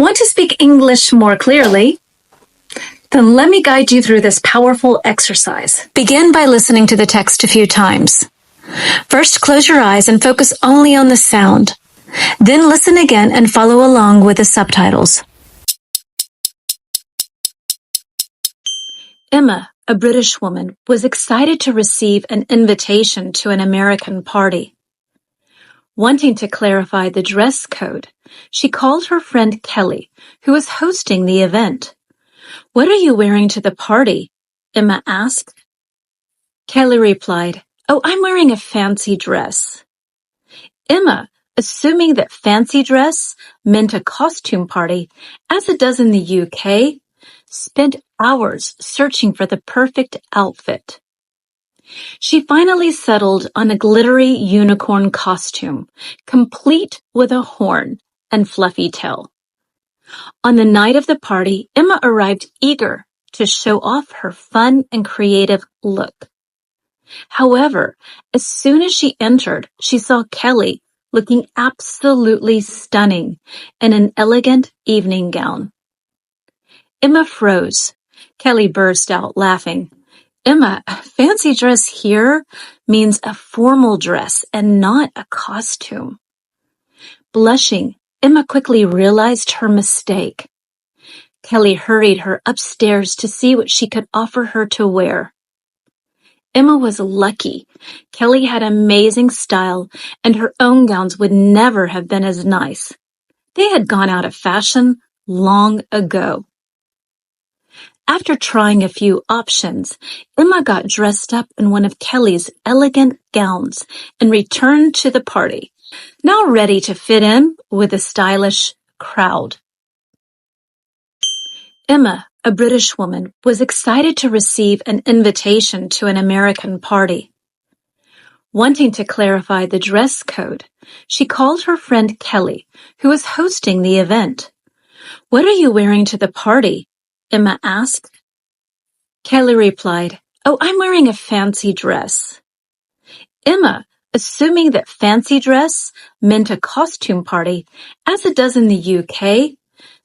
Want to speak English more clearly? Then let me guide you through this powerful exercise. Begin by listening to the text a few times. First, close your eyes and focus only on the sound. Then listen again and follow along with the subtitles. Emma, a British woman, was excited to receive an invitation to an American party. Wanting to clarify the dress code, she called her friend Kelly, who was hosting the event. "What are you wearing to the party?" Emma asked. Kelly replied, "Oh, I'm wearing a fancy dress." Emma, assuming that fancy dress meant a costume party, as it does in the UK, spent hours searching for the perfect outfit. She finally settled on a glittery unicorn costume, complete with a horn and fluffy tail. On the night of the party, Emma arrived eager to show off her fun and creative look. However, as soon as she entered, she saw Kelly looking absolutely stunning in an elegant evening gown. Emma froze. Kelly burst out laughing. "Emma, a fancy dress here means a formal dress and not a costume." Blushing, Emma quickly realized her mistake. Kelly hurried her upstairs to see what she could offer her to wear. Emma was lucky. Kelly had amazing style, and her own gowns would never have been as nice. They had gone out of fashion long ago. After trying a few options, Emma got dressed up in one of Kelly's elegant gowns and returned to the party, now ready to fit in with a stylish crowd. Emma, a British woman, was excited to receive an invitation to an American party. Wanting to clarify the dress code, she called her friend Kelly, who was hosting the event. "What are you wearing to the party?" Emma asked. Kelly replied, "Oh, I'm wearing a fancy dress." Emma, assuming that fancy dress meant a costume party, as it does in the UK,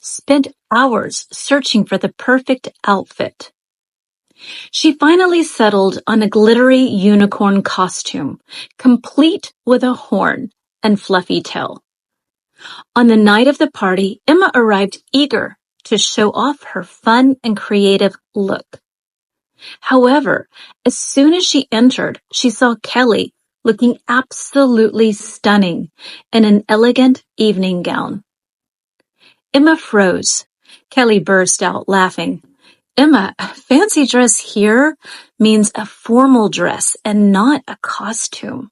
spent hours searching for the perfect outfit. She finally settled on a glittery unicorn costume, complete with a horn and fluffy tail. On the night of the party, Emma arrived eager to show off her fun and creative look. However, as soon as she entered, she saw Kelly looking absolutely stunning in an elegant evening gown. Emma froze. Kelly burst out laughing. "Emma, a fancy dress here means a formal dress and not a costume."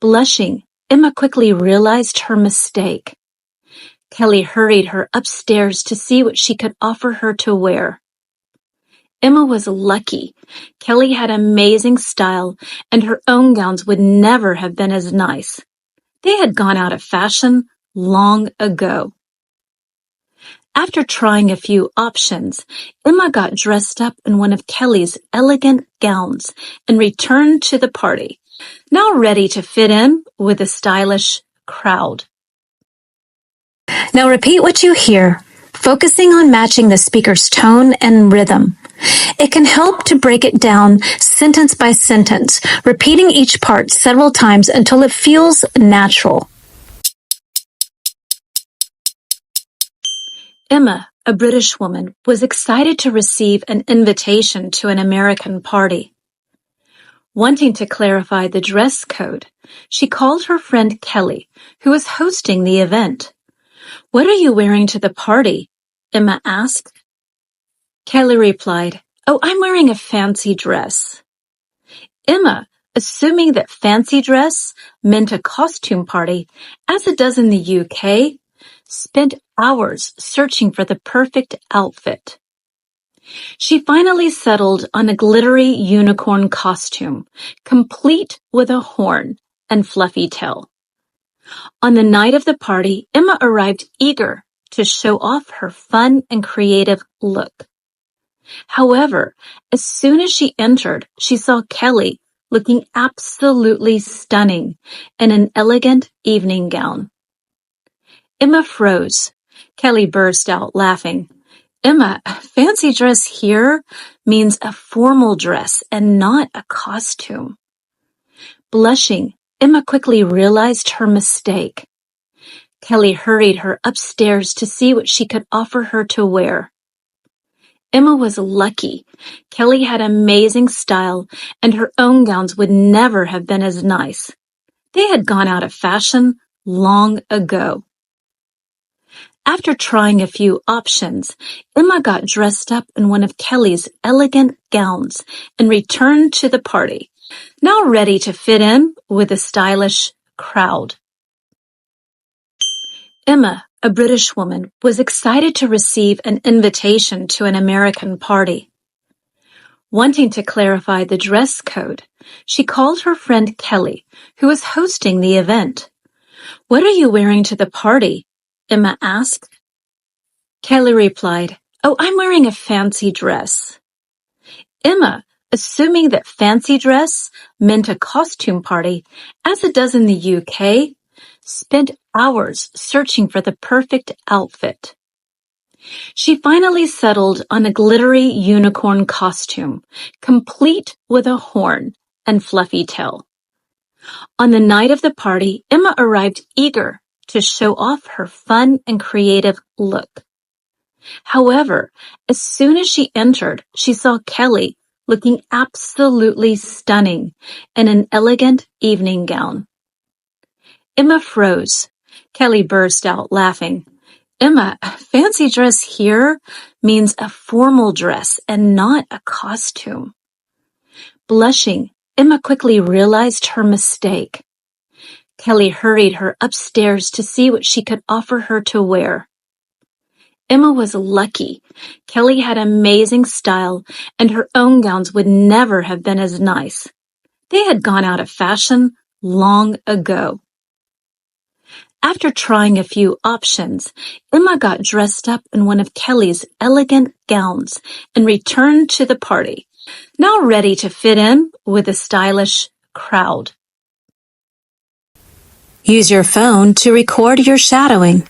Blushing, Emma quickly realized her mistake. Kelly hurried her upstairs to see what she could offer her to wear. Emma was lucky. Kelly had amazing style, and her own gowns would never have been as nice. They had gone out of fashion long ago. After trying a few options, Emma got dressed up in one of Kelly's elegant gowns and returned to the party, now ready to fit in with a stylish crowd. Now repeat what you hear, focusing on matching the speaker's tone and rhythm. It can help to break it down sentence by sentence, repeating each part several times until it feels natural. Emma, a British woman, was excited to receive an invitation to an American party. Wanting to clarify the dress code, she called her friend Kelly, who was hosting the event. "What are you wearing to the party?" Emma asked. Kelly replied, "Oh, I'm wearing a fancy dress." Emma, assuming that fancy dress meant a costume party, as it does in the UK, spent hours searching for the perfect outfit. She finally settled on a glittery unicorn costume, complete with a horn and fluffy tail. On the night of the party, Emma arrived eager to show off her fun and creative look. However, as soon as she entered, she saw Kelly looking absolutely stunning in an elegant evening gown. Emma froze. Kelly burst out laughing. Emma, a fancy dress here means a formal dress and not a costume. Blushing, Emma quickly realized her mistake. Kelly hurried her upstairs to see what she could offer her to wear. Emma was lucky. Kelly had amazing style, and her own gowns would never have been as nice. They had gone out of fashion long ago. After trying a few options, Emma got dressed up in one of Kelly's elegant gowns and returned to the party, now ready to fit in with the stylish crowd. Emma, a British woman, was excited to receive an invitation to an American party. Wanting to clarify the dress code, she called her friend Kelly, who was hosting the event. "What are you wearing to the party?" Emma asked. Kelly replied, "Oh, I'm wearing a fancy dress." Emma, assuming that fancy dress meant a costume party, as it does in the UK, spent hours searching for the perfect outfit. She finally settled on a glittery unicorn costume, complete with a horn and fluffy tail. On the night of the party, Emma arrived eager to show off her fun and creative look. However, as soon as she entered, she saw Kelly looking absolutely stunning in an elegant evening gown. Emma froze. Kelly burst out laughing. Emma, a fancy dress here means a formal dress and not a costume. Blushing, Emma quickly realized her mistake. Kelly hurried her upstairs to see what she could offer her to wear. Emma was lucky. Kelly had amazing style, and her own gowns would never have been as nice. They had gone out of fashion long ago. After trying a few options, Emma got dressed up in one of Kelly's elegant gowns and returned to the party, now ready to fit in with the stylish crowd. Use your phone to record your shadowing.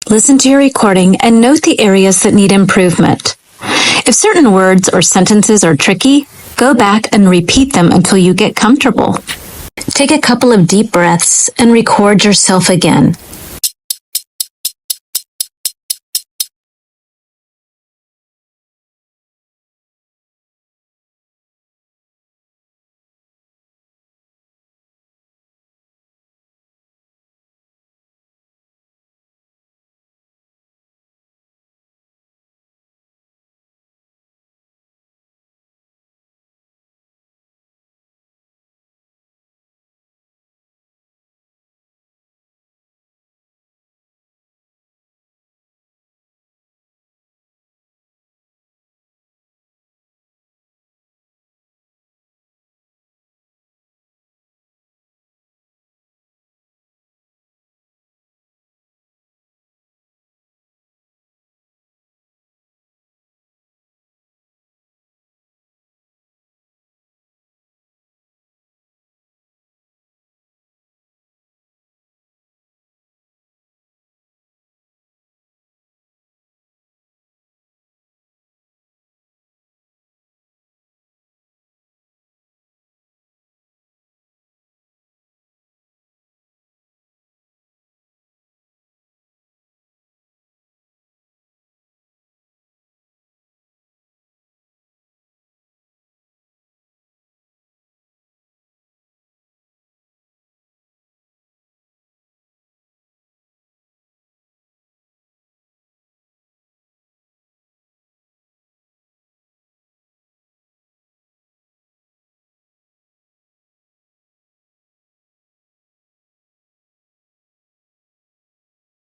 Listen to your recording and note the areas that need improvement. If certain words or sentences are tricky, go back and repeat them until you get comfortable. Take a couple of deep breaths and record yourself again.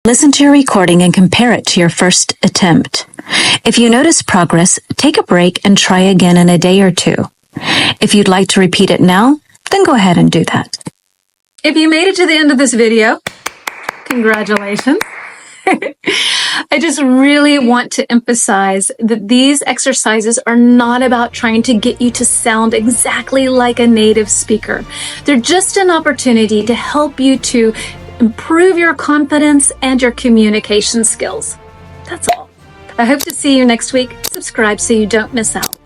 Listen to your recording and compare it to your first attempt. If you notice progress, take a break and try again in a day or two. If you'd like to repeat it now, then go ahead and do that. If you made it to the end of this video, congratulations. I just really want to emphasize that these exercises are not about trying to get you to sound exactly like a native speaker. They're just an opportunity to help you to improve your confidence and your communication skills. That's all. I hope to see you next week. Subscribe so you don't miss out.